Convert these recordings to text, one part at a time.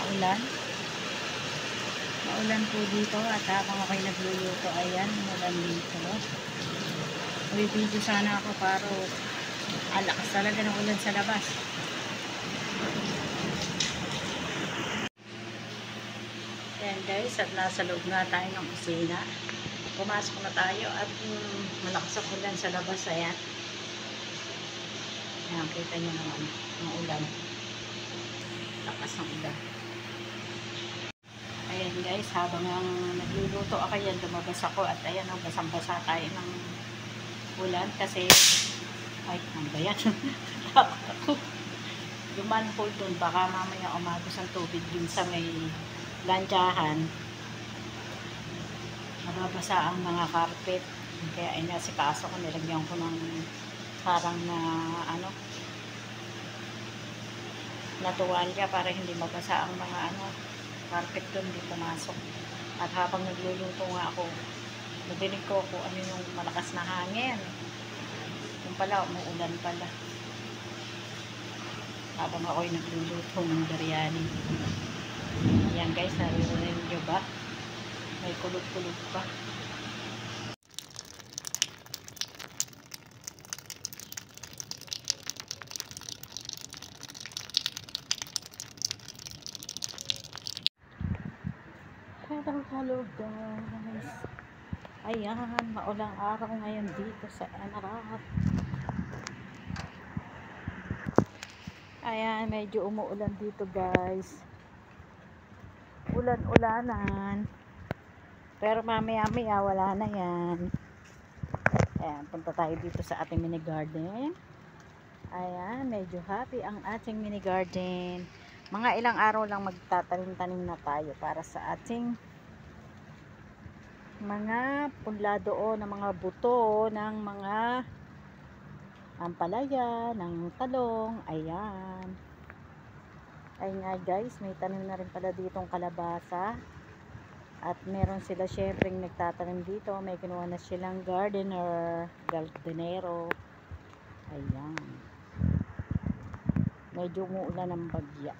maulan. Maulan po dito at habang ako'y nagluluto, ayan, maulan dito. May video sana ako para alakas talaga ng ulan sa labas. Ayan guys, at nasa loob nga tayo ng kusina. Pumasok na tayo at malakas ang ulan sa labas. Ayan. Ayan, kita nyo naman ang ulan. Lakas ng ulan. Ayan guys, habang nagluluto ako yan, lumabas ako at ayan, basang-basa tayo ng ulan kasi ay, ano ba yan? Yung manhole dun, baka mamaya umagos ang tubig dun sa may lantyahan. Mababasa ang mga carpet. Kaya ay nasikaso ko, nilagyan ko ng parang na ano, na tuwalya para hindi mabasa ang mga ano, carpet dun, hindi pumasok. At habang nagluluto nga ako, nadinig ko kung ano yung malakas na hangin. Yung pala, umuulan pala. Habang ako'y nagluluto ng biryani. Ayan guys, naririnig nyo ba? May kulog-kulog pa. Hello guys. Ayan, maulang araw ngayon dito sa Enarap. Ayan, medyo umuulan dito guys. Ulan-ulanan. Pero mamaya-maya wala na yan. Ayan, punta tayo dito sa ating mini garden. Ayan, medyo happy ang ating mini garden. Mga ilang araw lang magtatanim-tanim na tayo para sa ating mga punla doon, ng mga buto ng mga ampalaya, ng talong. Ayan. Ayun nga guys, may tanim na rin pala ditong kalabasa. At meron sila syempreng nagtatanim dito. May kinuha na silang gardenero. Ayan. Medyo umuulan ng bagya.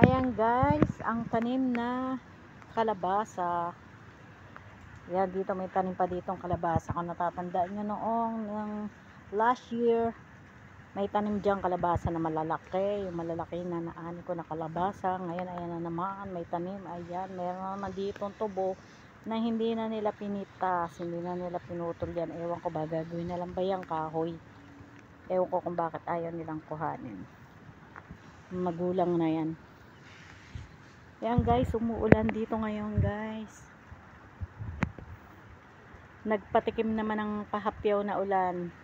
Ayan guys, ang tanim na kalabasa. Ayan, dito may tanim pa ditong kalabasa. Kung natatandaan nyo noong last year, may tanim diyang kalabasa na malalaki. Yung malalaki na naani ko na kalabasa. Ngayon, ayan na naman. May tanim. Ayan. Meron naman ditong tubo na hindi na nila pinitas. Hindi na nila pinutol yan. Ewan ko ba, gagawin na lang ba yung kahoy? Ewan ko kung bakit ayaw nilang kuhanin. Magulang na yan. Ayan guys, umuulan dito ngayon guys. Nagpatikim naman ng pahapyaw na ulan.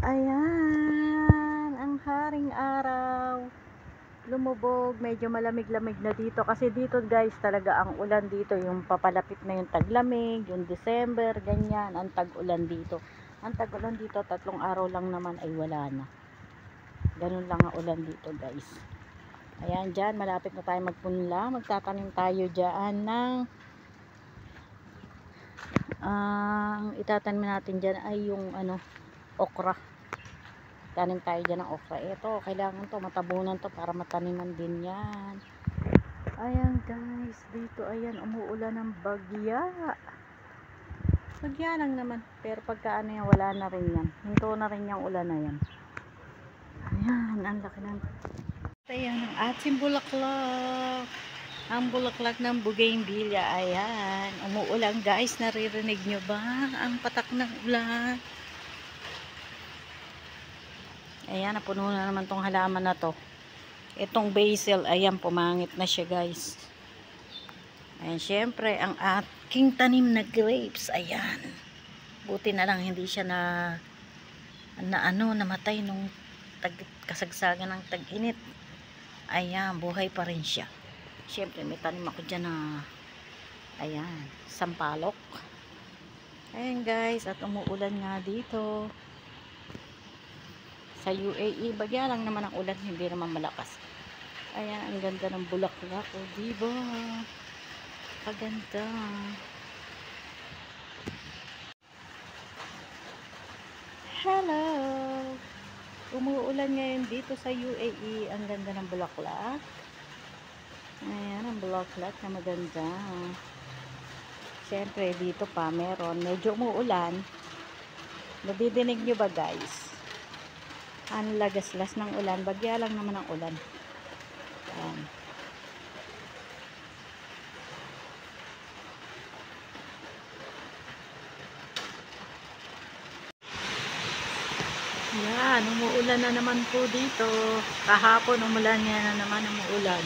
Ayan, ang haring araw. Lumubog, medyo malamig-lamig na dito. Kasi dito guys, talaga ang ulan dito. Yung papalapit na yung taglamig, yung December, ganyan. Ang tag-ulan dito. Ang tag-ulan dito, 3 araw lang naman ay wala na. Ganun lang ang ulan dito guys. Ayan, dyan, malapit na tayo magpunla. Magtatanim tayo dyan ng ang itatanim natin dyan ay yung ano, okra. Tanim tayo dyan ng okra. Ito, kailangan to, matabunan to para mataniman din yan. Ayan guys, dito ayan, umuulan ng bagya. Bagya lang naman. Pero pagka ano yan, wala na rin yan. Hinto na rin yung ulan na yan. Ayan, ang laki ng ayan, ang ating bulaklak. Ang bulaklak ng bougainvillea. Ayan, umuulan guys, naririnig nyo ba ang patak ng ulan? Ayan, napuno na naman tong halaman na to. Itong basil, ayan, pumangit na siya guys. Ayan, syempre, ang aking tanim na grapes, ayan. Buti na lang hindi siya namatay nung kasagsagan ng tag-init. Ayan, buhay pa rin siya. Syempre, may tanim ako dyan na, ayan, sampalok. Ayan guys, at umuulan nga dito. Sa UAE, bagya lang naman ang ulan, hindi naman malakas. Ayan, ang ganda ng bulaklak. O, diba? Paganda. Hello! umuulan ngayon dito sa UAE. Ang ganda ng bulaklak. Ayan, ang bulaklak na maganda. Siyempre, dito pa meron. Medyo umuulan. Nadidinig nyo ba guys? Ang lagaslas ng ulan. Bagya lang naman ang ulan. Ayan. Yan, umuulan na naman po dito. Kahapon umulan, yan na naman umuulan.